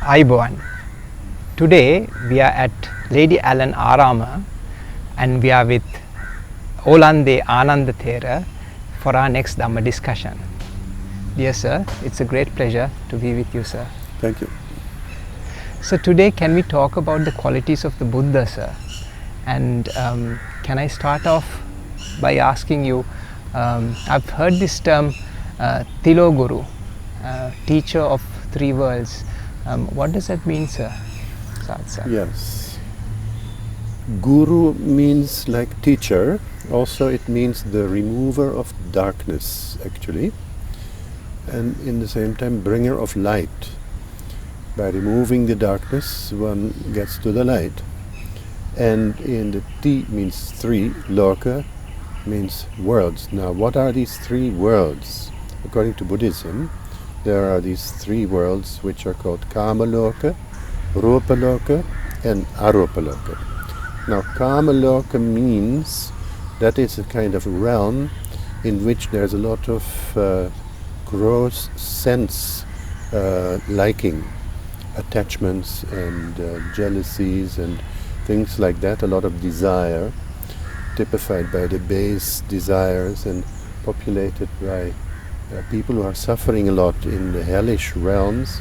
Ayubowan. Today we are at Lady Allan Arama and we are with Olande Ananda for our next Dhamma discussion. Dear sir, it's a great pleasure to be with you, sir. Thank you. So today can we talk about the qualities of the Buddha, sir? And can I start off by asking you, I've heard this term Tiloguru, teacher of three worlds. What does that mean, sir? Sir? Yes. Guru means like teacher. Also it means the remover of darkness, actually. And in the same time, bringer of light. By removing the darkness, one gets to the light. And in the T means three, Loka means worlds. Now, what are these three worlds? According to Buddhism, there are these three worlds which are called Kama Loka, Rupa Loka, and Arupa Loka. Now, Kama Loka means that is a kind of realm in which there's a lot of gross sense liking, attachments and jealousies and things like that, a lot of desire, typified by the base desires and populated by people who are suffering a lot in the hellish realms,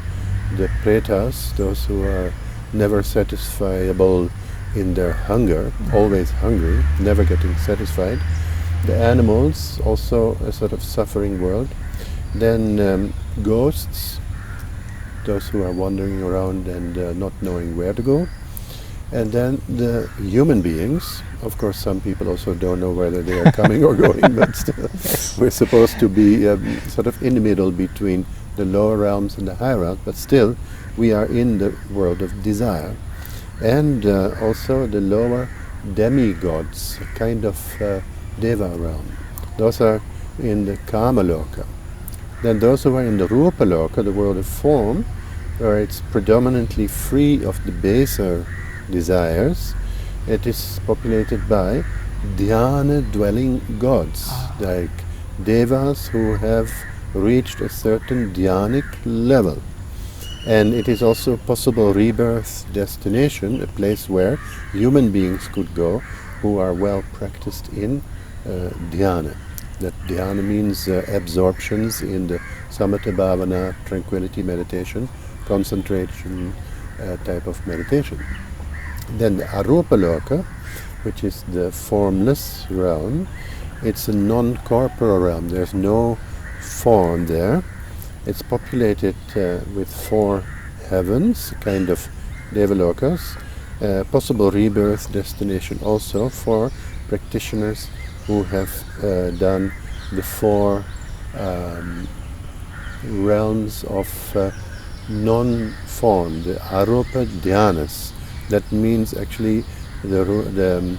the pretas, those who are never satisfiable in their hunger, always hungry, never getting satisfied. The animals, also a sort of suffering world. Then ghosts, those who are wandering around and not knowing where to go. And then the human beings. Of course, some people also don't know whether they are coming or going, but still, we're supposed to be sort of in the middle between the lower realms and the higher realms, but still we are in the world of desire. And also the lower demigods, a kind of deva realm. Those are in the Kama Loka. Then those who are in the Rupa Loka, the world of form, where it's predominantly free of the baser desires, it is populated by dhyana-dwelling gods, like devas who have reached a certain dhyanic level. And it is also a possible rebirth destination, a place where human beings could go who are well practiced in dhyana. That dhyana means absorptions in the samatha bhavana, tranquility meditation, concentration type of meditation. Then the Arupa Loka, which is the formless realm, it's a non-corporeal realm. There's no form there. It's populated with four heavens, kind of devalokas, possible rebirth destination also for practitioners who have done the four realms of non-form, the Arupa Dhyanas. That means actually the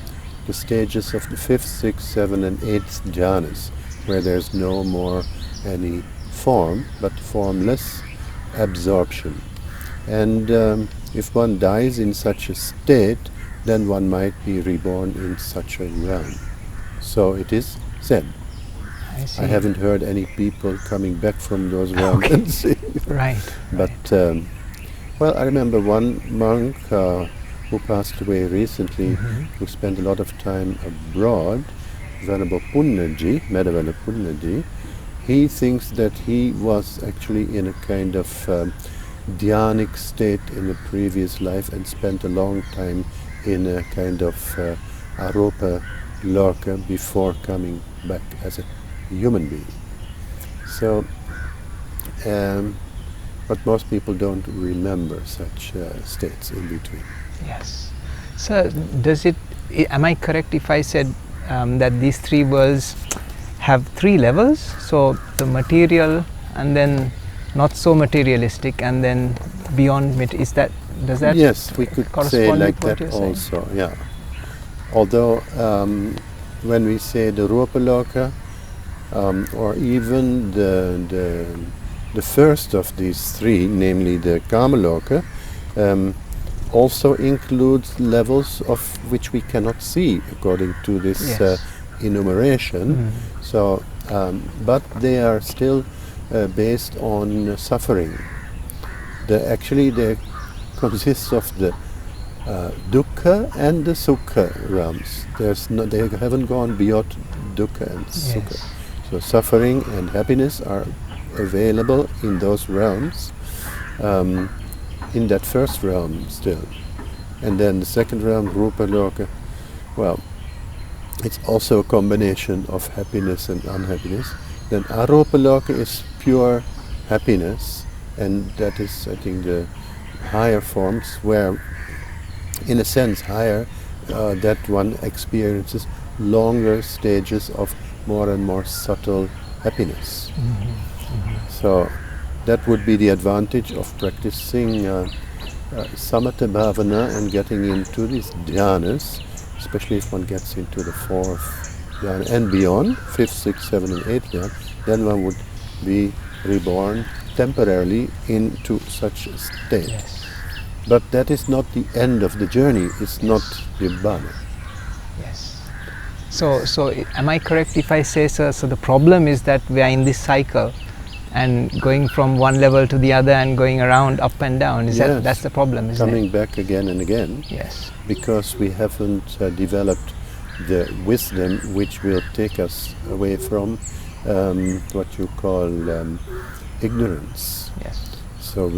stages of the 5th, 6th, 7th and 8th Dhyanas, where there's no more any form, but formless absorption. And if one dies in such a state, then one might be reborn in such a realm. So it is said. I haven't heard any people coming back from those realms. Okay. Right. But, well, I remember one monk who passed away recently, who spent a lot of time abroad, Venerable Punnaji, Madhavana Punnaji. He thinks that he was actually in a kind of dhyanic state in the previous life and spent a long time in a kind of Arupa Loka before coming back as a human being. So, but most people don't remember such states in between. Yes. So, am I correct if I said that these three worlds have three levels? So, the material and then not so materialistic and then beyond does that Yes, we could say like that also, saying? yeah. Although when we say the Rupa Loka, or even the first of these three, namely the Kama Loka, also includes levels of which we cannot see according to this enumeration. So, but they are still based on suffering. Actually, the consists of the dukkha and the sukha realms. They haven't gone beyond dukkha and sukha. So suffering and happiness are available in those realms, in that first realm still. And then the second realm, rupa loka, well, it's also a combination of happiness and unhappiness. Then arupa loka is pure happiness, and that is, I think, the higher forms where, in a sense, higher, that one experiences longer stages of more and more subtle happiness. So that would be the advantage of practicing samatha bhavana and getting into these dhyanas, especially if one gets into the fourth dhyana and beyond, fifth, sixth, seventh and eighth dhyana, then one would be reborn temporarily into such a state. But that is not the end of the journey, it's not nibbana. Yes. So am I correct if I say, sir, so the problem is that we are in this cycle and going from one level to the other and going around up and down? That's the problem, isn't it? Coming back again and again. Yes. Because we haven't developed the wisdom which will take us away from what you call ignorance. Yes. So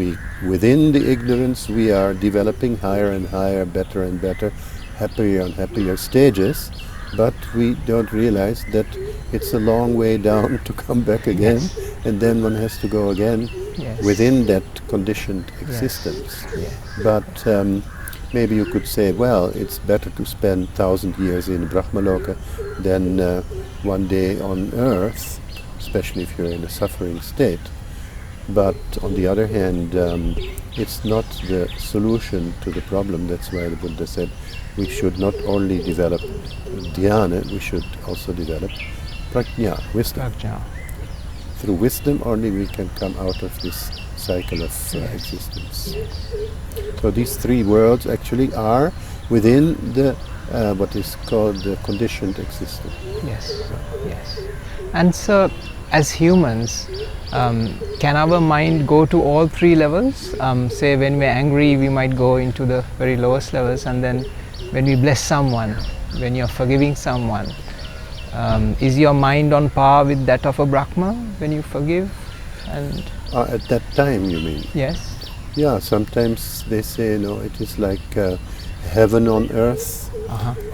within the ignorance we are developing higher and higher, better and better, happier and happier stages, but we don't realize that it's a long way down to come back again, and then one has to go again within that conditioned existence. But maybe you could say, well, it's better to spend 1,000 years in Brahmaloka than one day on earth, especially if you're in a suffering state. But on the other hand, it's not the solution to the problem. That's why the Buddha said we should not only develop dhyana, we should also develop prajna, wisdom. Through wisdom only we can come out of this cycle of existence. So these three worlds actually are within the what is called the conditioned existence. Yes. And so, as humans, can our mind go to all three levels? Say when we're angry, we might go into the very lowest levels, and then when we bless someone, when you're forgiving someone, is your mind on par with that of a Brahma when you forgive? And at that time, you mean? Yes. Yeah, sometimes they say, it is like heaven on earth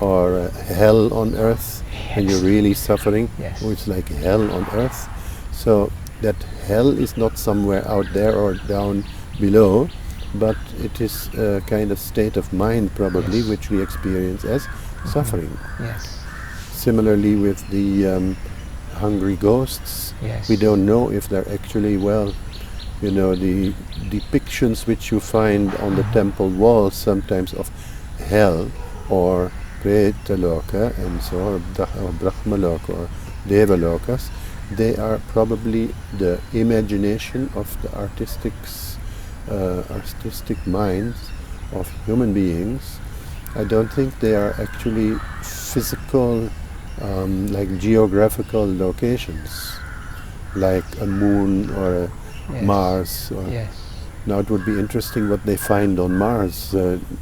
or hell on earth, and you're really suffering. Oh, it's like hell on earth. So that hell is not somewhere out there or down below, but it is a kind of state of mind probably which we experience as suffering. Similarly with the hungry ghosts, we don't know if they're actually, the depictions which you find on the temple walls sometimes of hell or Pretaloka and so on, or Brahmaloka or Devalokas, they are probably the imagination of the artistic minds of human beings. I don't think they are actually physical, like geographical locations, like a moon or a Mars. Now it would be interesting what they find on Mars.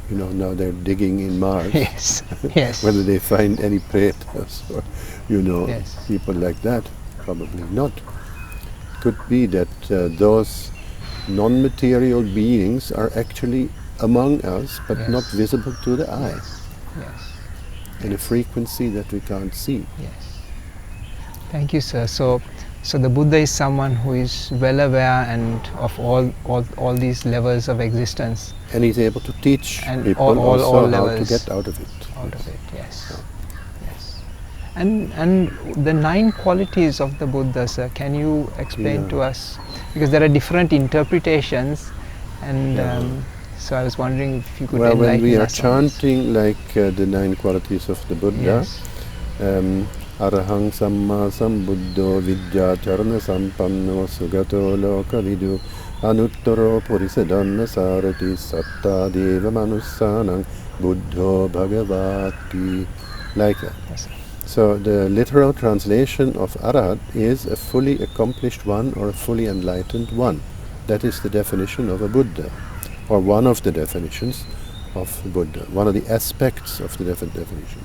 Now they're digging in Mars. Whether they find any pretas or, people like that. Probably not. Could be that those non-material beings are actually among us, but not visible to the eye. In a frequency that we can't see. Thank you, sir. So the Buddha is someone who is well aware and of all these levels of existence. And he's able to teach and people all how levels to get out of it. And the 9 qualities of the Buddha, sir, can you explain to us? Because there are different interpretations, and so I was wondering if you could enlighten us. Well, when we are chanting like the 9 qualities of the Buddha, Arahang Samma Sambuddho Vidya Charana Sampanno Sugato Loka Vidu Anuttaro Purisadhanna Sarati Satta Deva Manussanang Buddho Bhagavati, like that. So the literal translation of Arahat is a fully accomplished one or a fully enlightened one. That is the definition of a Buddha. or one of the definitions of Buddha, one of the aspects of the definition.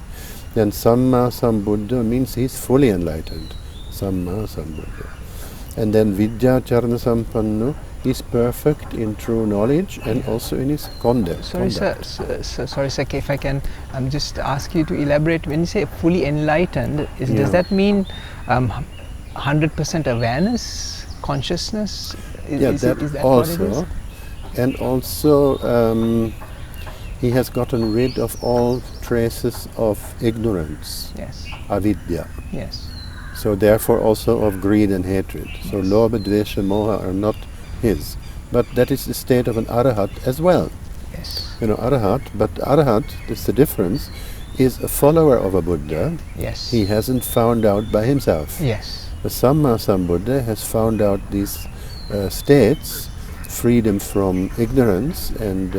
Then Samma Sambuddha means he is fully enlightened. Samma Sambuddha. And then Vidya Charana Sampanno is perfect in true knowledge and also in his conduct. Sorry, sir, if I can just ask you to elaborate. When you say fully enlightened, does that mean 100% awareness, consciousness? Is that also. what it is? And also he has gotten rid of all traces of ignorance, Yes. avidya. Yes. So therefore also of greed and hatred. So lobha, dvesha, moha are not his. But that is the state of an arahat as well. Yes. Arahat, but arahat, that's the difference, is a follower of a Buddha. Yes. He hasn't found out by himself. Yes. The Samma Sambuddha has found out these states, freedom from ignorance and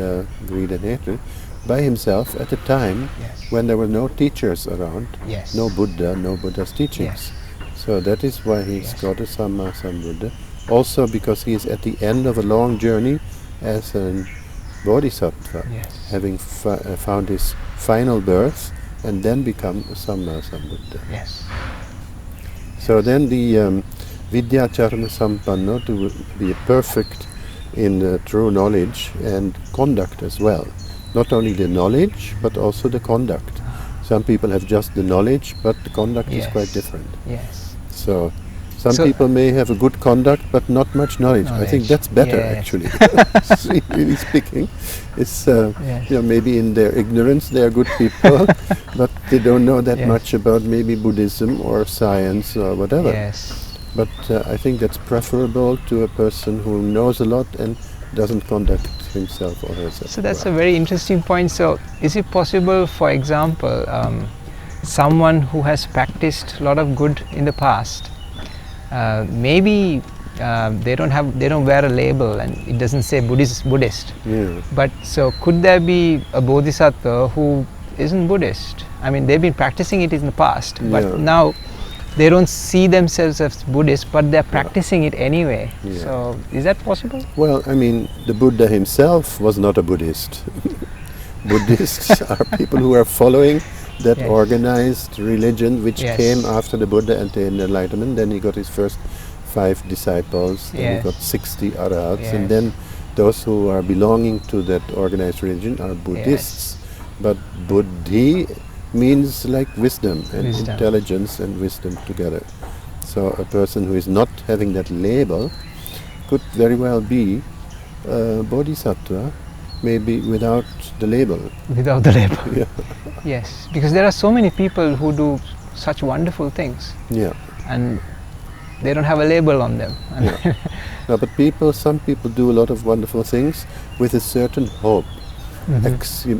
greed and hatred, by himself at a time when there were no teachers around, no Buddha, no Buddha's teachings. So that is why he's got a Samma Sambuddha. Also because he is at the end of a long journey as a bodhisattva, having found his final birth and then become a Samma Sambuddha. Yes. So then the Vidya Charana Sampanno, to be perfect in true knowledge and conduct as well. Not only the knowledge, but also the conduct. Some people have just the knowledge, but the conduct is quite different. Yes. So some people may have a good conduct, but not much knowledge. I think that's better, actually. Really speaking, it's maybe in their ignorance they are good people, but they don't know that much about maybe Buddhism or science or whatever. Yes. But I think that's preferable to a person who knows a lot and doesn't conduct himself or herself. So that's a very interesting point. So is it possible, for example, someone who has practiced a lot of good in the past, maybe they don't wear a label and it doesn't say Buddhist. Yeah. But so could there be a bodhisattva who isn't Buddhist? I mean, they've been practicing it in the past, but now they don't see themselves as Buddhists, but they're practicing it anyway. So is that possible? Well, I mean, the Buddha himself was not a Buddhist. Buddhists are people who are following that organized religion which came after the Buddha attained enlightenment. Then he got his first 5 disciples, then he got 60 arahats, and then those who are belonging to that organized religion are Buddhists. But Buddhi means like wisdom and intelligence and wisdom together. So a person who is not having that label could very well be a bodhisattva, maybe without the label. Without the label. Yes, because there are so many people who do such wonderful things. And they don't have a label on them. No, but some people do a lot of wonderful things with a certain hope.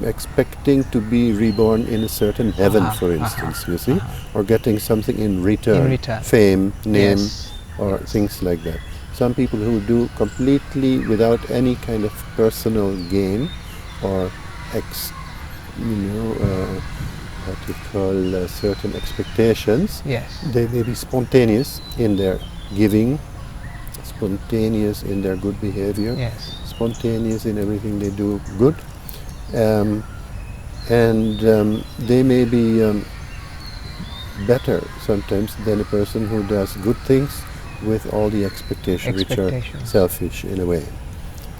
Expecting to be reborn in a certain heaven, for instance, you see, or getting something in return, fame, name, or things like that. Some people who do completely without any kind of personal gain, or certain expectations. They may be spontaneous in their giving, spontaneous in their good behavior, spontaneous in everything they do good. They may be better sometimes than a person who does good things with all the expectations which are selfish in a way.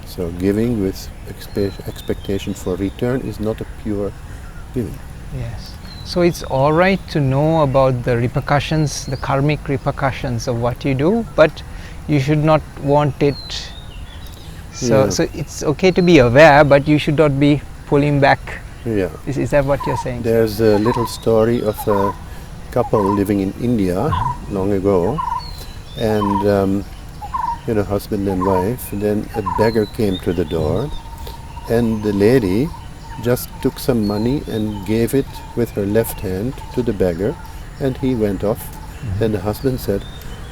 So giving with expectation for return is not a pure giving. Yes. So it's all right to know about the repercussions, the karmic repercussions of what you do, but you should not want it. So it's okay to be aware, but you should not be pulling back. Is that what you're saying? There's a little story of a couple living in India long ago, and husband and wife. And then a beggar came to the door, and the lady just took some money and gave it with her left hand to the beggar, and he went off. Then the husband said,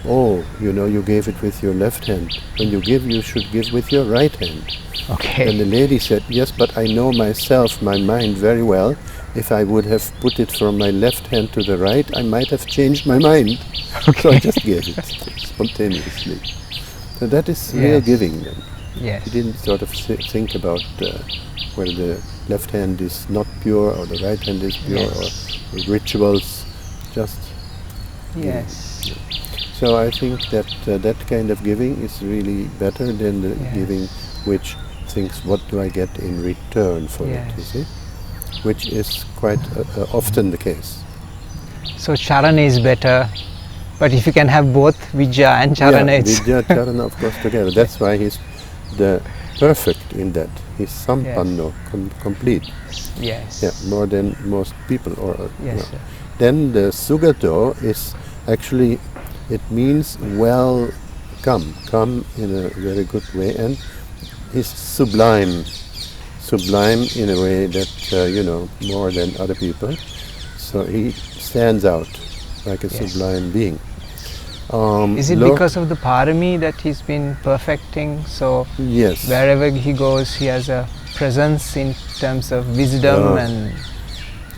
"Oh, you gave it with your left hand. When you give, you should give with your right hand." Okay. And the lady said, "Yes, but I know myself, my mind very well. If I would have put it from my left hand to the right, I might have changed my mind." So I just gave it spontaneously. So that is real giving then. Yes. He didn't sort of think about whether the left hand is not pure or the right hand is pure, Yes. or rituals, just giving. Yes. So I think that that kind of giving is really better than the Yes. giving which thinks, what do I get in return for it, you Yes. see? Which is quite often the case. So Charana is better, but if you can have both Vidya and Charana, Yeah, it's Vidya, Charana, of course, together. That's why he's the perfect in that. He's sampanno, complete. yes. Yeah, more than most people. Yes, sir. Then the Sugato is actually, it means well come in a very good way, and he's sublime in a way that, more than other people. So he stands out like a Yes. sublime being. Is it because of the parami that he's been perfecting? So Yes. wherever he goes, he has a presence in terms of wisdom and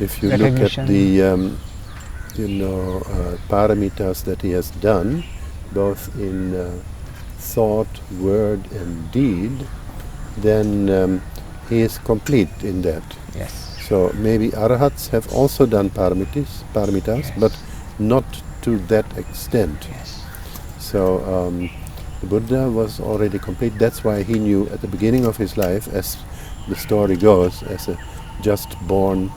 If you look at recognition. the paramitas that he has done, both in thought, word and deed, then he is complete in that. yes, So maybe arahats have also done paramitas, Yes. but not to that extent. yes, So the Buddha was already complete. That's why he knew at the beginning of his life, as the story goes, as a just born,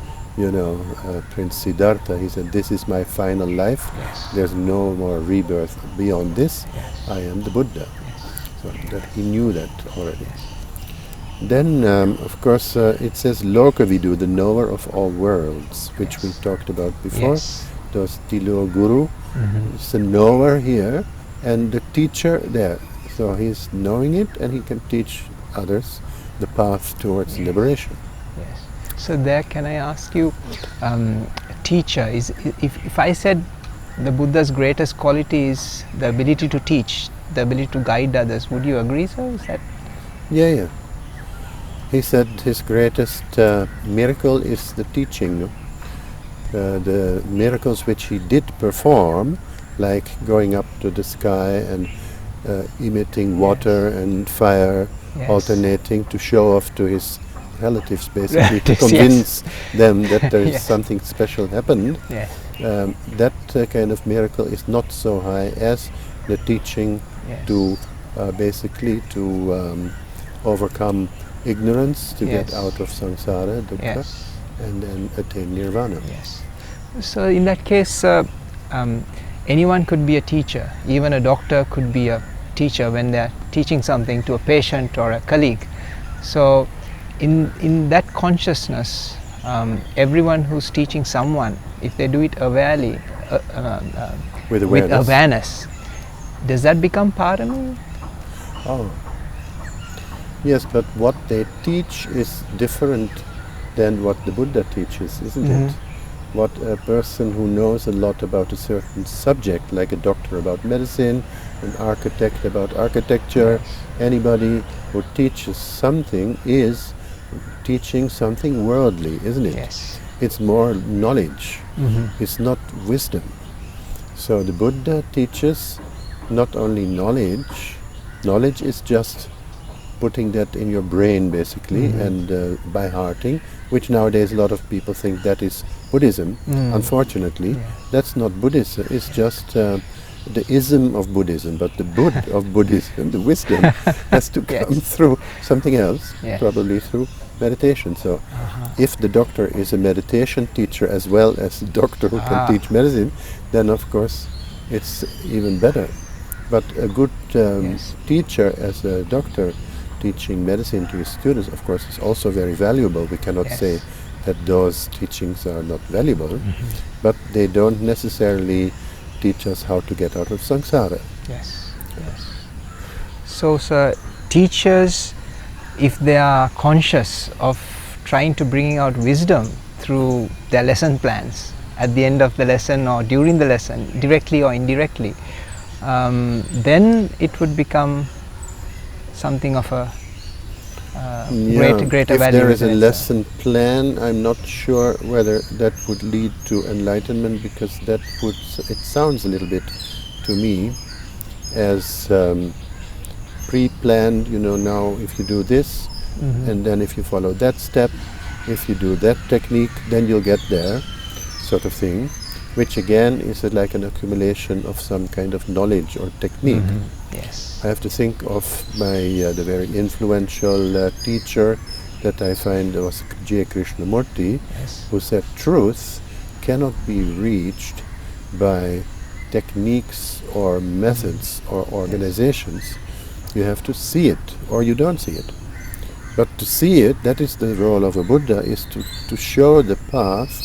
Prince Siddhartha, he said, "This is my final life. yes, There's no more rebirth beyond this. yes, I am the Buddha." yes, So that he knew that already. Then, of course, it says Lokavidu, the knower of all worlds, which we talked about before. yes. Those Tilo Guru, it's the knower here, and the teacher there. So he's knowing it, and he can teach others the path towards liberation. Yes. So there, can I ask you, teacher, if I said the Buddha's greatest quality is the ability to teach, the ability to guide others, would you agree, sir? Is that? Yeah. He said his greatest miracle is the teaching. No? The miracles which he did perform, like going up to the sky and emitting water and fire, Yes. alternating to show off to his relatives, basically, to Relatives, convince them that there is Yes. something special happened. Yes. That kind of miracle is not so high as the teaching Yes. to basically to overcome ignorance, to get Yes. out of samsara, dukkha, Yes. and then attain nirvana. Yes. So in that case, anyone could be a teacher. Even a doctor could be a teacher when they're teaching something to a patient or a colleague. So in that consciousness, everyone who's teaching someone, if they do it awarely, With with awareness. awareness, does that become parami? Oh. Yes, but what they teach is different than what the Buddha teaches, isn't Mhm. it? What a person who knows a lot about a certain subject, like a doctor about medicine, an architect about architecture, anybody who teaches something is teaching something worldly, isn't it? Yes. It's more knowledge. Mhm. It's not wisdom. So the Buddha teaches not only knowledge. Knowledge is just putting that in your brain, basically, and by hearting, which nowadays a lot of people think that is Buddhism. Unfortunately, that's not Buddhism. It's just the ism of Buddhism, but the Bud of Buddhism, the wisdom, has to come through something else, Yes. probably through meditation. So if the doctor is a meditation teacher as well as the doctor who can teach medicine, then of course it's even better. But a good teacher as a doctor teaching medicine to his students, of course, is also very valuable. We cannot say that those teachings are not valuable, but they don't necessarily teach us how to get out of samsara. Yes. So, sir, teachers, if they are conscious of trying to bring out wisdom through their lesson plans at the end of the lesson or during the lesson, directly or indirectly, then it would become something of a greater if value. there is a isn't it, sir? lesson plan, I'm not sure whether that would lead to enlightenment, because that would, it sounds a little bit to me as pre-planned, now if you do this, and then if you follow that step, if you do that technique, then you'll get there, sort of thing, which again is like an accumulation of some kind of knowledge or technique. Yes. I have to think of the very influential teacher that I find was J. Krishnamurti, Yes. who said truth cannot be reached by techniques or methods or organizations. You have to see it or you don't see it. But to see it, that is the role of a Buddha, is to show the path,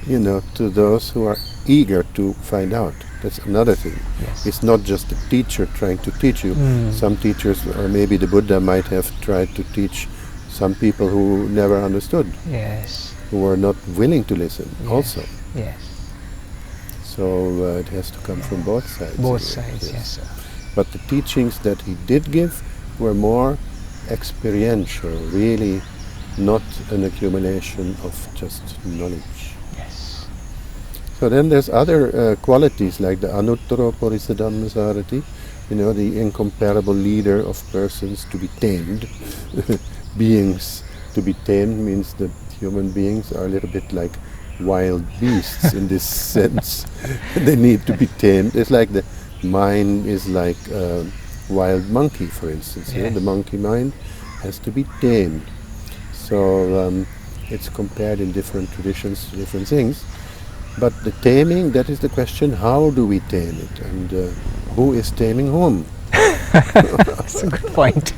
to those who are eager to find out. That's another thing. Yes. It's not just the teacher trying to teach you. Some teachers, or maybe the Buddha might have tried to teach some people who never understood, Yes. who were not willing to listen also. Yes. So it has to come from both sides. Both anyway, sides, yes, sir. But the teachings that he did give were more experiential, really not an accumulation of just knowledge. Yes. So then there's other qualities like the Anuttara Purisadhammasarati, the incomparable leader of persons to be tamed. Beings to be tamed means that human beings are a little bit like wild beasts in this sense. They need to be tamed. It's like the mind is like a wild monkey, for instance. Yes. The monkey mind has to be tamed. So it's compared in different traditions to different things. But the taming, that is the question, how do we tame it? And who is taming whom? That's a good point.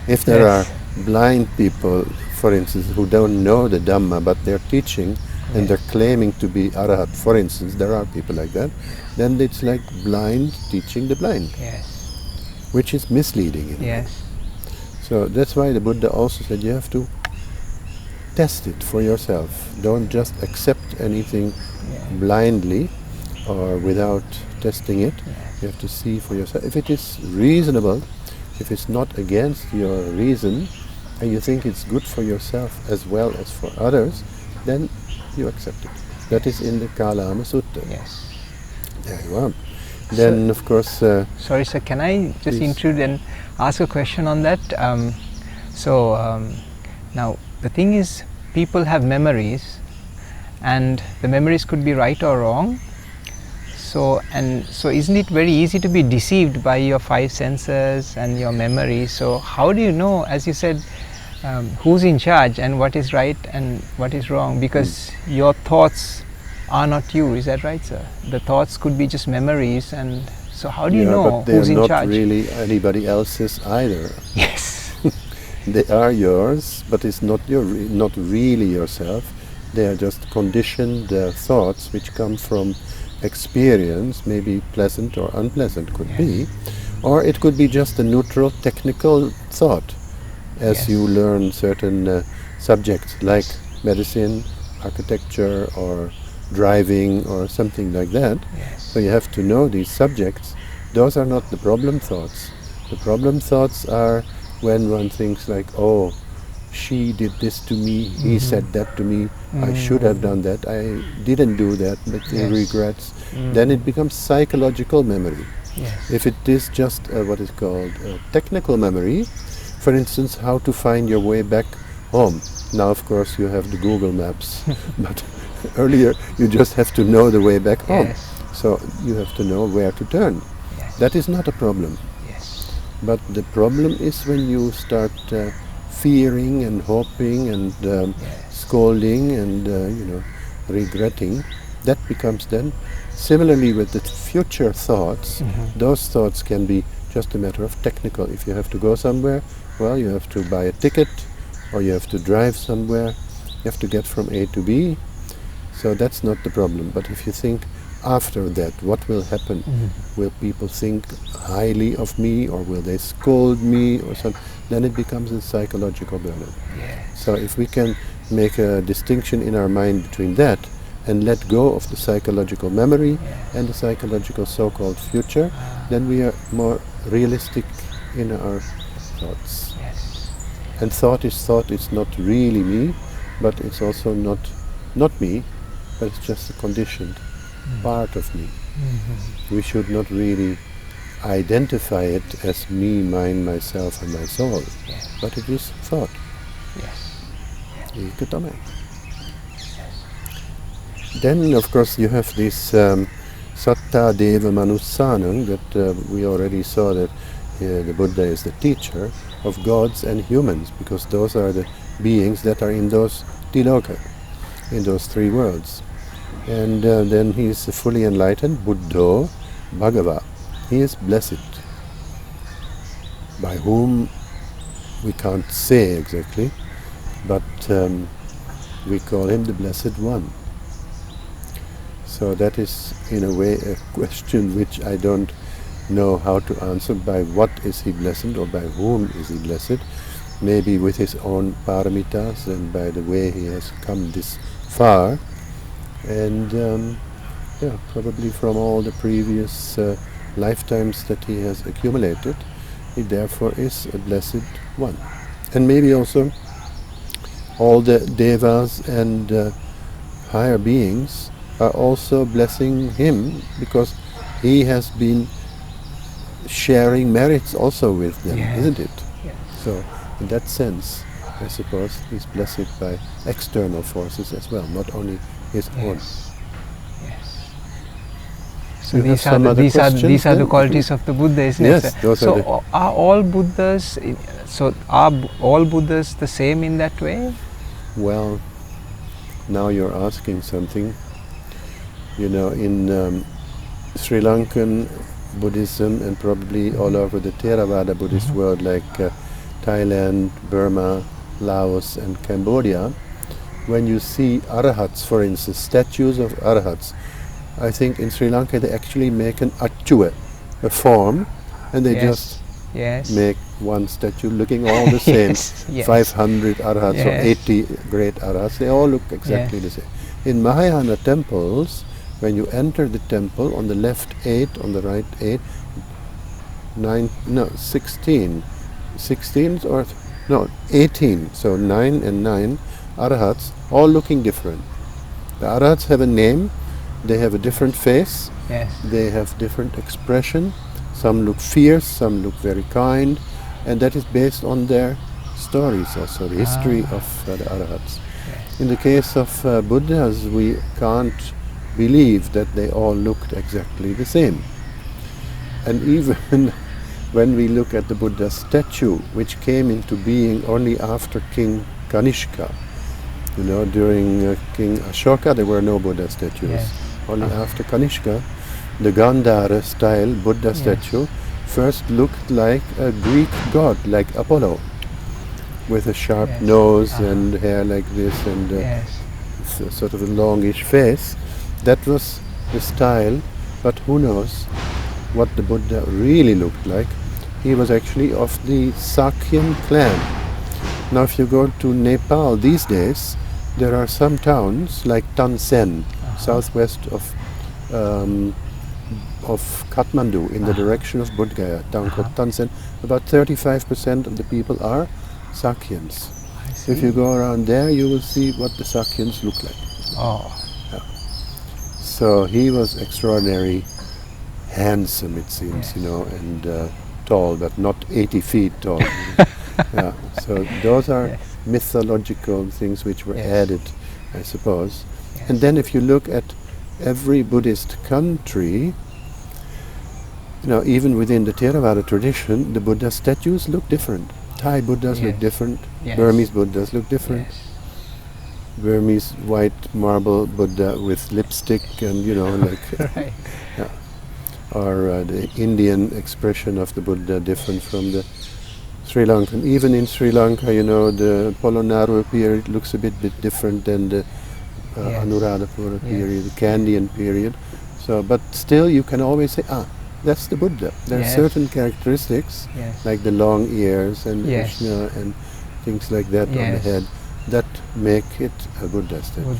If there Yes. are blind people, for instance, who don't know the Dhamma, but they're teaching and they're claiming to be Arahat, for instance, there are people like that, then it's like blind teaching the blind, Yes. which is misleading. Yes. So that's why the Buddha also said you have to test it for yourself. Don't just accept anything blindly or without testing it. You have to see for yourself. If it is reasonable, if it's not against your reason, and you think it's good for yourself as well as for others, then you accept it. That is in the Kalama Sutta. Yes. There you are. Then, of course... Sorry, sir, can I just please. intrude and ask a question on that? Now, the thing is, people have memories, and the memories could be right or wrong. So isn't it very easy to be deceived by your five senses and your memory? So how do you know, as you said, who's in charge and what is right and what is wrong? Because your thoughts are not you, is that right, sir? The thoughts could be just memories, and so how do you know but who's in they're charge? not really anybody else's either. Yes. They are yours, but it's not not really yourself. They are just conditioned thoughts which come from experience, maybe pleasant or unpleasant could be, or it could be just a neutral technical thought as you learn certain subjects like medicine, architecture, or driving, or something like that. So you have to know these subjects. Those are not the problem thoughts. The problem thoughts are when one thinks like, oh, she did this to me, he said that to me, I should have done that, I didn't do that, but he regrets. Then it becomes psychological memory. Yes. If it is just what is called technical memory, for instance, how to find your way back home. Now, of course, you have the Google Maps, but earlier you just have to know the way back home. Yes. So you have to know where to turn. Yes. That is not a problem. Yes. But the problem is when you start fearing and hoping and scolding and regretting. That becomes then, similarly with the future thoughts, those thoughts can be just a matter of technical. If you have to go somewhere, well, you have to buy a ticket, or you have to drive somewhere, you have to get from A to B. So that's not the problem. But if you think after that, what will happen? Will people think highly of me, or will they scold me, or something? Then it becomes a psychological burden. So if we can make a distinction in our mind between that and let go of the psychological memory and the psychological so-called future, then we are more realistic in our thoughts. And thought is thought. It's not really me, but it's also not me, but it's just a conditioned part of me. We should not really identify it as me, mine, myself, and my soul. Yes. But it is thought. Yes. Ekatamai. Then, of course, you have this Satta Deva Manussanam that we already saw that the Buddha is the teacher of gods and humans, because those are the beings that are in those tiloka, in those three worlds. And then he is fully enlightened, Buddho Bhagava. He is blessed, by whom we can't say exactly, but we call him the Blessed One. So that is, in a way, a question which I don't know how to answer. By what is he blessed, or by whom is he blessed? Maybe with his own paramitas and by the way he has come this far. And probably from all the previous lifetimes that he has accumulated, he therefore is a blessed one. And maybe also all the devas and higher beings are also blessing him, because he has been sharing merits also with them, isn't it? Yes. So in that sense, I suppose he's blessed by external forces as well, not only his own. Yes. So You have some other these are questions the qualities of the Buddha, isn't Yes, it? those so are are all Buddhas? Are all Buddhas the same in that way? Well, now you're asking something. You know, in Sri Lankan Buddhism and probably all over the Theravada Buddhist world, like Thailand, Burma, Laos and Cambodia, when you see arahats, for instance, statues of arahats, I think in Sri Lanka they actually make an achua, a form, and they just make one statue looking all the same. 500 arahats or 80 great arahats, they all look exactly the same. In Mahayana temples, when you enter the temple, on the left 8, on the right 8, 16, 18, so 9 and 9 arahats, all looking different. The arahats have a name, they have a different face, they have different expression. Some look fierce, some look very kind, and that is based on their stories also, the history of the arahats. In the case of Buddhas, we can't believe that they all looked exactly the same. And even when we look at the Buddha statue, which came into being only after King Kanishka, you know, during King Ashoka there were no Buddha statues. Only after Kanishka, the Gandhara style Buddha statue first looked like a Greek god, like Apollo, with a sharp nose and hair like this and sort of a longish face. That was the style, but who knows what the Buddha really looked like. He was actually of the Sakyan clan. Now if you go to Nepal these days, there are some towns like Tansen, southwest of Kathmandu, in the direction of Bodh Gaya, a town called Tansen. About 35% of the people are Sakyans. If you go around there, you will see what the Sakyans look like. So he was extraordinarily handsome, it seems, you know, and tall, but not 80 feet tall. So those are mythological things which were added, I suppose. And then if you look at every Buddhist country, you know, even within the Theravada tradition, the Buddha statues look different. Thai Buddhas look different, Burmese Buddhas look different. Burmese white marble Buddha with lipstick and, you know, like or the Indian expression of the Buddha different from the Sri Lankan. Even in Sri Lanka, you know, the Polonnaruwa period looks a bit different than the Anuradhapura period, the Kandyan period. So, but still you can always say, that's the Buddha. There are certain characteristics, like the long ears and Krishna and things like that on the head, that make it a Buddha statue.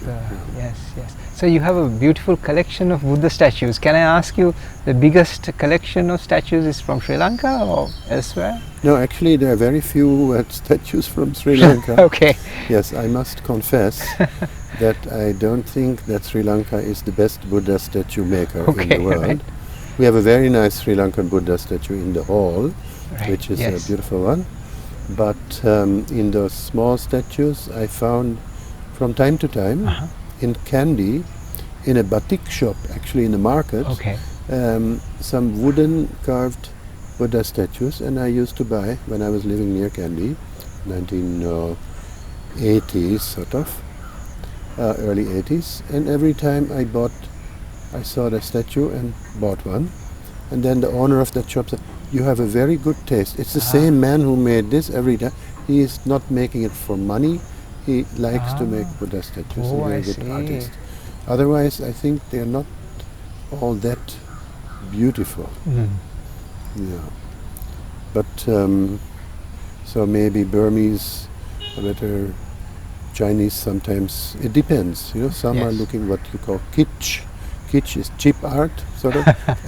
So you have a beautiful collection of Buddha statues. Can I ask you, the biggest collection of statues is from Sri Lanka or elsewhere? No, actually there are very few statues from Sri Lanka. Yes, I must confess that I don't think that Sri Lanka is the best Buddha statue maker in the world. We have a very nice Sri Lankan Buddha statue in the hall, Right. which is Yes. a beautiful one. But in those small statues, I found from time to time in Kandy, in a batik shop, actually in the market, Okay. some wooden carved Buddha statues, and I used to buy when I was living near Kandy, 1980s sort of, early 80s, and every time I saw the statue and bought one, and then the owner of that shop said, "You have a very good taste. It's the same man who made this every time. He is not making it for money. He likes to make Buddha statues. Oh, a very I good see. artist. Otherwise, I think they're not all that beautiful. Yeah, but so maybe Burmese are better. Chinese sometimes. It depends. You know, some are Yes. looking what you call kitsch. Kitsch is cheap art, sort of,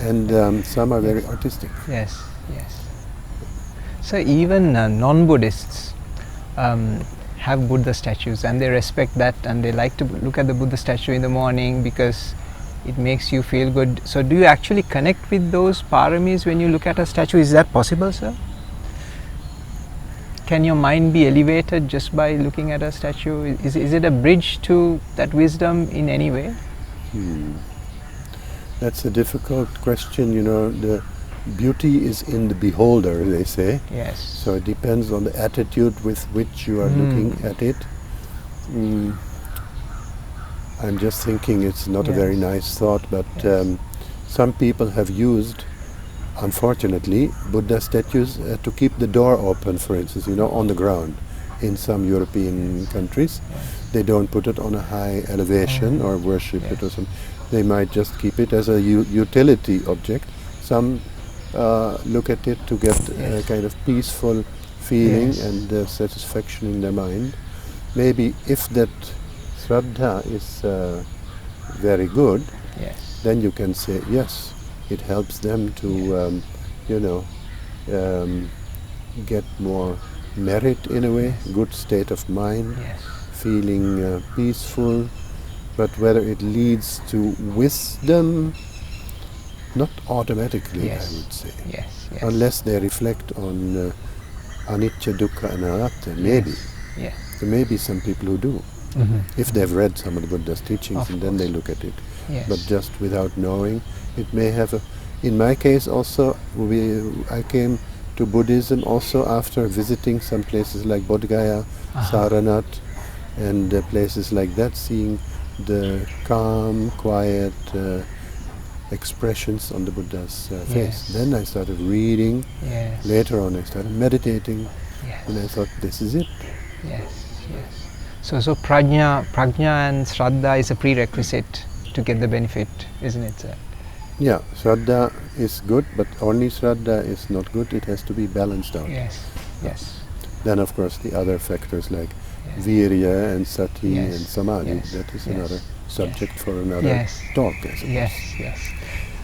and some are very artistic. Yes, yes. So even non-Buddhists have Buddha statues, and they respect that, and they like to look at the Buddha statue in the morning because it makes you feel good. So do you actually connect with those paramis when you look at a statue? Is that possible, sir? Can your mind be elevated just by looking at a statue? Is it a bridge to that wisdom in any way? That's a difficult question. You know, the beauty is in the beholder, they say. Yes. So it depends on the attitude with which you are looking at it. I'm just thinking it's not a very nice thought, but some people have used, unfortunately, Buddha statues to keep the door open, for instance, you know, on the ground. In some European countries, they don't put it on a high elevation or worship it or something. They might just keep it as a utility object. Some look at it to get a kind of peaceful feeling and satisfaction in their mind. Maybe if that Shraddha is very good, then you can say, yes, it helps them to, get more merit in a way, good state of mind, feeling peaceful. But whether it leads to wisdom, not automatically, I would say. Yes, yes. Unless they reflect on anicca, dukkha and anatta, maybe. Yes. There may be some people who do, if they've read some of the Buddha's teachings, Of and then they look at it. Yes. But just without knowing, it may have a... In my case also, I came to Buddhism also after visiting some places like Bodh Gaya, Saranath, and places like that, seeing the calm, quiet expressions on the Buddha's face. Then I started reading. Later on I started meditating, and I thought, this is it. Yes, yes. So prajna and Shraddha is a prerequisite to get the benefit, isn't it, sir? Yeah, Shraddha is good, but only Shraddha is not good. It has to be balanced out. Yes, yes. Then of course the other factors like Virya and Sati and Samadhi, that is another subject for another talk, I suppose. Yes, yes.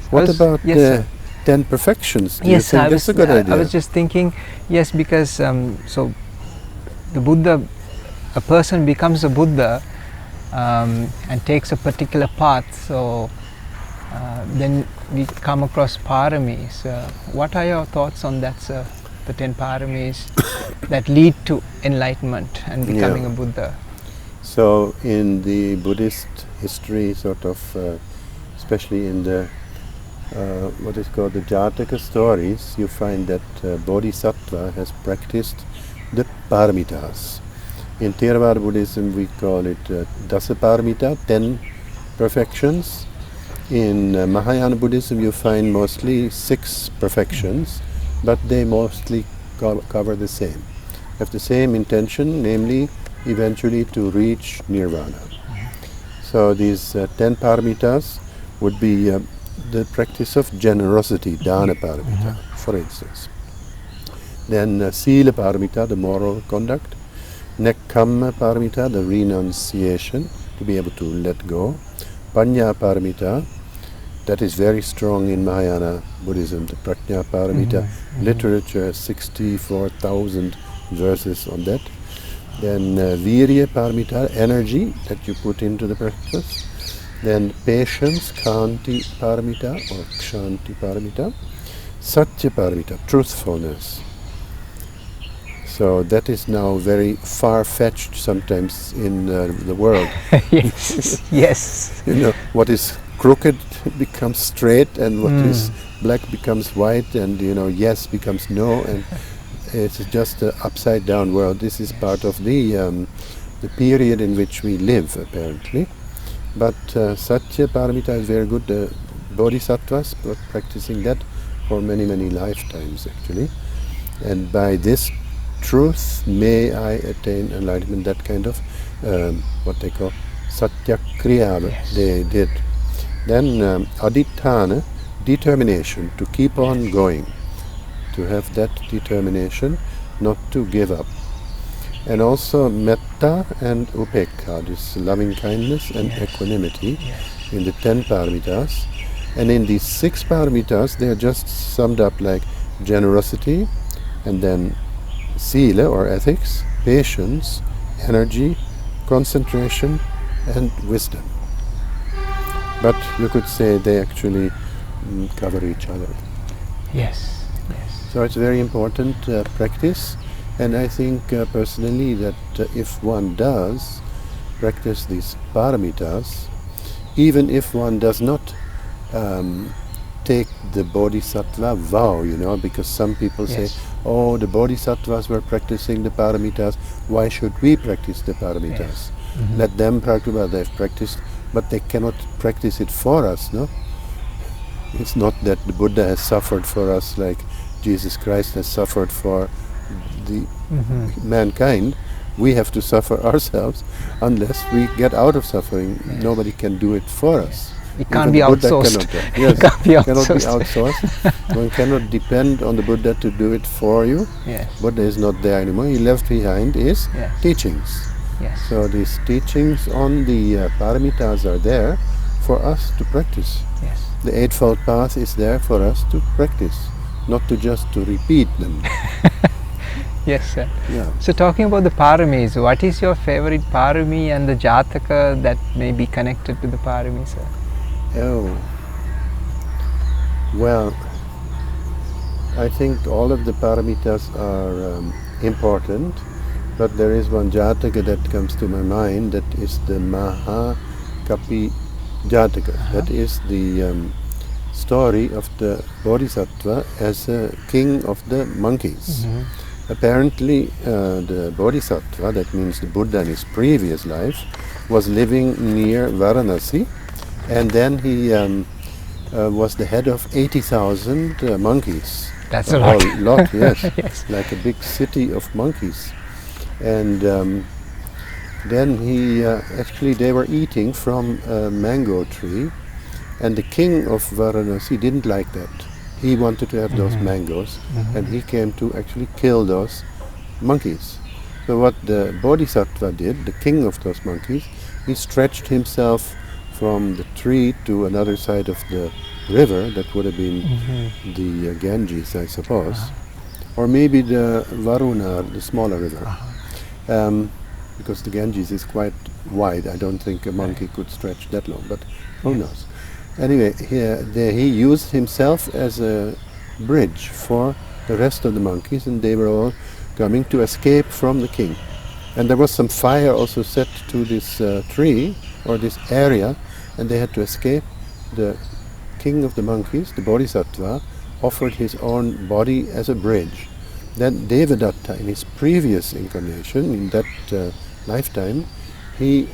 What about the 10 perfections? Do you think that's a good idea? I was just thinking, yes, because so the Buddha, a person becomes a Buddha and takes a particular path, so then we come across paramis. What are your thoughts on that, sir? The 10 paramis that lead to enlightenment and becoming a Buddha. So in the Buddhist history, sort of, especially in the what is called the Jataka stories, you find that Bodhisattva has practiced the paramitas. In Theravada Buddhism we call it Dasaparamita, 10 perfections. In Mahayana Buddhism you find mostly 6 perfections, but they mostly cover the same. Have the same intention, namely eventually to reach nirvana. So these 10 paramitas would be the practice of generosity, dana paramita, for instance. Then sila paramita, the moral conduct. Nekkamma paramita, the renunciation, to be able to let go. Panya paramita, that is very strong in Mahayana Buddhism, the Prajna Paramita. Literature has 64,000 verses on that. Then Virya Paramita, energy that you put into the practice. Then patience, Khanti Paramita or Kshanti Paramita. Satya Paramita, truthfulness. So that is now very far-fetched sometimes in the world. Yes, yes. You know, what is crooked becomes straight, and what is black becomes white, and you know, yes becomes no, and it's just an upside-down world. This is part of the period in which we live, apparently. But Satya Paramita is very good. The Bodhisattvas were practicing that for many, many lifetimes, actually. And by this truth may I attain enlightenment, that kind of what they call Satyakriya, Yes. they did. Then Aditthana, determination to keep on going, to have that determination not to give up. And also Metta and Upekha, this loving kindness and Yes. equanimity Yes. in the 10 paramitas. And in these 6 paramitas, they are just summed up like generosity, and then sila or ethics, patience, energy, concentration, and wisdom. But you could say they actually cover each other. Yes. Yes. So it's a very important practice, and I think personally that if one does practice these paramitas, even if one does not take the bodhisattva vow, you know, because some people Yes. say, oh, the bodhisattvas were practicing the paramitas, why should we practice the paramitas? Yes. Mm-hmm. Let them practice what they've practiced, but they cannot practice it for us, no? It's not that the Buddha has suffered for us like Jesus Christ has suffered for the mankind. We have to suffer ourselves unless we get out of suffering. Yes. Nobody can do it for us. It can't Even be the Buddha outsourced. cannot, yes, It can't be cannot be outsourced. outsourced. One cannot depend on the Buddha to do it for you. Yes. Buddha is not there anymore. He left behind his Yes. teachings. Yes. So these teachings on the paramitas are there for us to practice. Yes. The Eightfold Path is there for us to practice, not to just to repeat them. Yes, sir. Yeah. So talking about the paramis, what is your favorite parami and the Jataka that may be connected to the parami, sir? Oh. Well, I think all of the paramitas are important, but there is one Jataka that comes to my mind, that is the Mahakapi Jataka. That is the story of the Bodhisattva as a king of the monkeys. Apparently the Bodhisattva, that means the Buddha in his previous life, was living near Varanasi, and then he was the head of 80,000 monkeys. That's a lot. lot, yes. Yes. Like a big city of monkeys. And then he actually they were eating from a mango tree, and the king of Varanasi didn't like that. He wanted to have those mangoes, and he came to actually kill those monkeys. So what the Bodhisattva did, the king of those monkeys, he stretched himself from the tree to another side of the river. That would have been the Ganges, I suppose, or maybe the Varuna, the smaller river. Because the Ganges is quite wide. I don't think a monkey could stretch that long, but who knows. Anyway, he used himself as a bridge for the rest of the monkeys, and they were all coming to escape from the king. And there was some fire also set to this tree or this area, and they had to escape. The king of the monkeys, the Bodhisattva, offered his own body as a bridge. Then Devadatta, in his previous incarnation, in that lifetime, he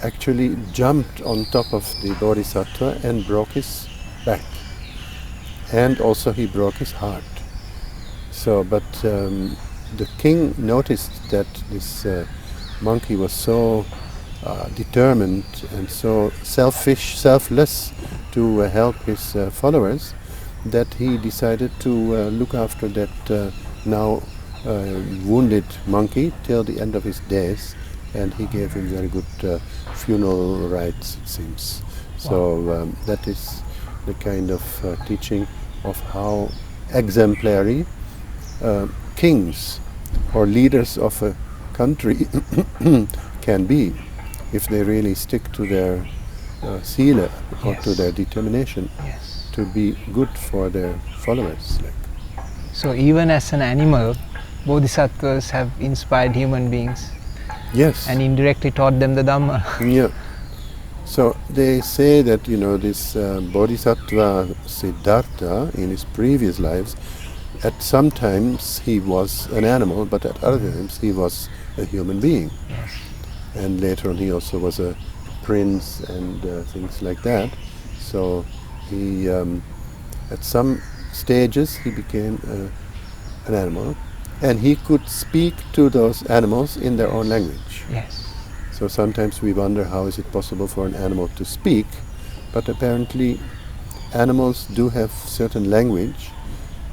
actually jumped on top of the Bodhisattva and broke his back. And also he broke his heart. So, but the king noticed that this monkey was so determined and so selfish, selfless to help his followers, that he decided to look after that now wounded monkey till the end of his days, and he gave him very good funeral rites, it seems. So that is the kind of teaching of how exemplary kings or leaders of a country can be if they really stick to their sila, or Yes. to their determination Yes. to be good for their followers. So even as an animal, bodhisattvas have inspired human beings Yes. and indirectly taught them the Dhamma. Yeah. So they say that, this Bodhisattva Siddhartha in his previous lives, at some times he was an animal, but at other times he was a human being. Yes. And later on he also was a prince and things like that. So he, at some stages he became an animal, and he could speak to those animals in their own language. Yes. So sometimes we wonder how is it possible for an animal to speak, but apparently animals do have certain language,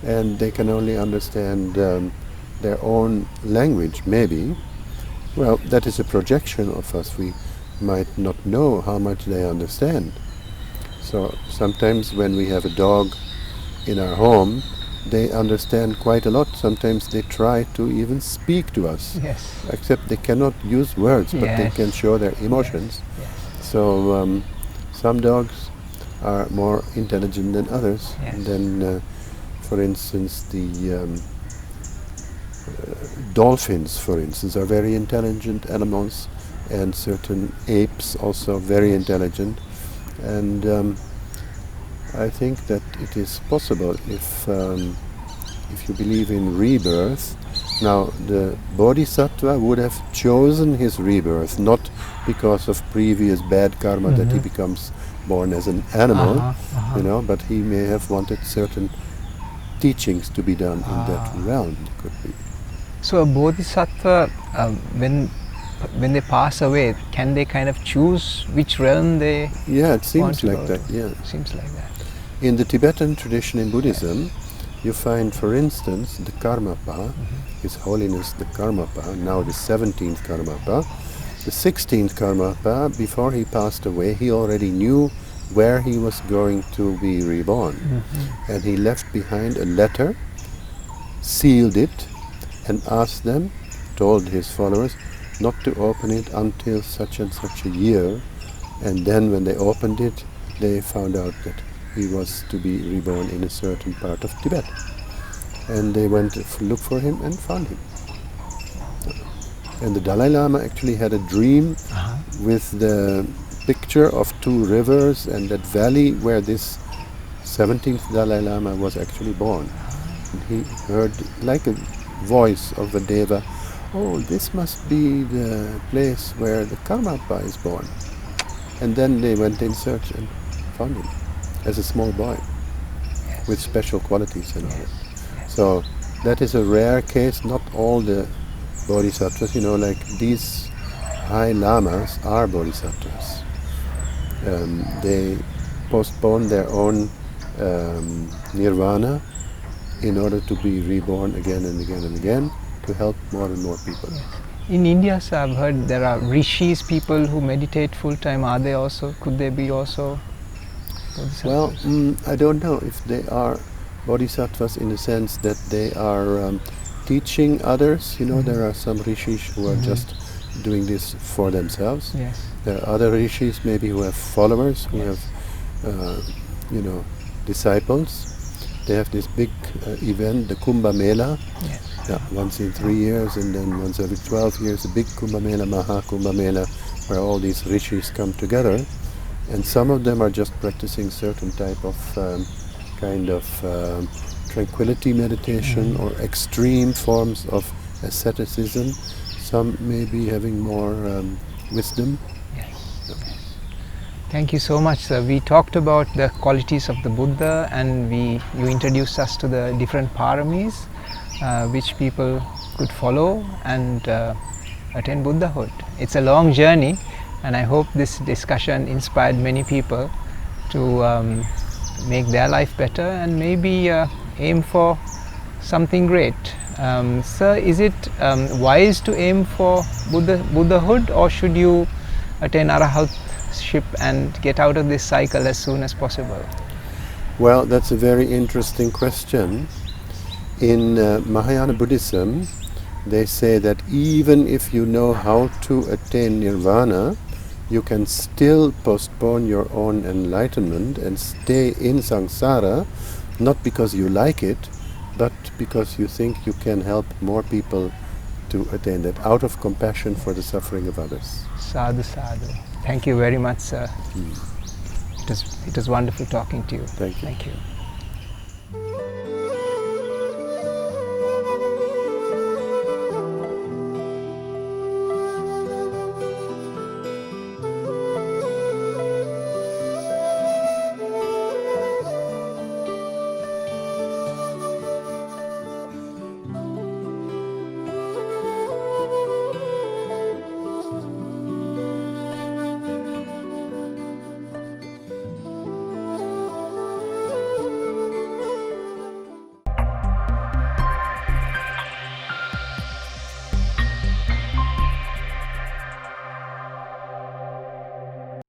and they can only understand their own language, maybe. Well, that is a projection of us. We might not know how much they understand. So sometimes when we have a dog in our home, they understand quite a lot. Sometimes they try to even speak to us. Yes. Except they cannot use words, but they Yes. can show their emotions. Yes. So some dogs are more intelligent than others. Yes. And then, for instance, the dolphins, for instance, are very intelligent animals, and certain apes also very intelligent. And I think that it is possible if you believe in rebirth. Now, the Bodhisattva would have chosen his rebirth, not because of previous bad karma that he becomes born as an animal, but he may have wanted certain teachings to be done in that realm. Could be. So a bodhisattva, when they pass away, can they kind of choose which realm they Yeah, it want seems to like go that. to? Yeah. Seems like that. In the Tibetan tradition in Buddhism, you find, for instance, the Karmapa, His Holiness the Karmapa, now the 17th Karmapa. The 16th Karmapa, before he passed away, he already knew where he was going to be reborn. And he left behind a letter, sealed it, and asked them, told his followers, not to open it until such and such a year. And then when they opened it, they found out that he was to be reborn in a certain part of Tibet. And they went to look for him and found him. And the Dalai Lama actually had a dream with the picture of two rivers and that valley where this 17th Dalai Lama was actually born. And he heard like a voice of a deva, oh, this must be the place where the Karmapa is born. And then they went in search and found him as a small boy with special qualities and all that. So that is a rare case. Not all the bodhisattvas, like these high lamas are bodhisattvas. They postpone their own nirvana in order to be reborn again and again and again to help more and more people. In India, sir, I've heard there are rishis, people who meditate full time. Are they also? Could they be also bodhisattvas? Well, I don't know if they are bodhisattvas in the sense that they are teaching others. There are some rishis who are just doing this for themselves. Yes. There are other rishis maybe who have followers, who have, disciples. They have this big event, the Kumbh Mela. Yes. Yeah, once in 3 years, and then once every 12 years, a big Kumbh Mela, Maha Kumbh Mela, where all these rishis come together. And some of them are just practicing certain type of tranquility meditation or extreme forms of asceticism. Some may be having more wisdom. Thank you so much, sir. We talked about the qualities of the Buddha, and you introduced us to the different paramis which people could follow and attain Buddhahood. It's a long journey, and I hope this discussion inspired many people to make their life better and maybe aim for something great. Sir, is it wise to aim for Buddhahood, or should you attain Arahatship and get out of this cycle as soon as possible? Well, that's a very interesting question. In Mahayana Buddhism, they say that even if you know how to attain nirvana, you can still postpone your own enlightenment and stay in samsara, not because you like it, but because you think you can help more people to attain that, out of compassion for the suffering of others. Sadhu, sadhu. Thank you very much, sir. It was wonderful talking to you. Thank you. Thank you.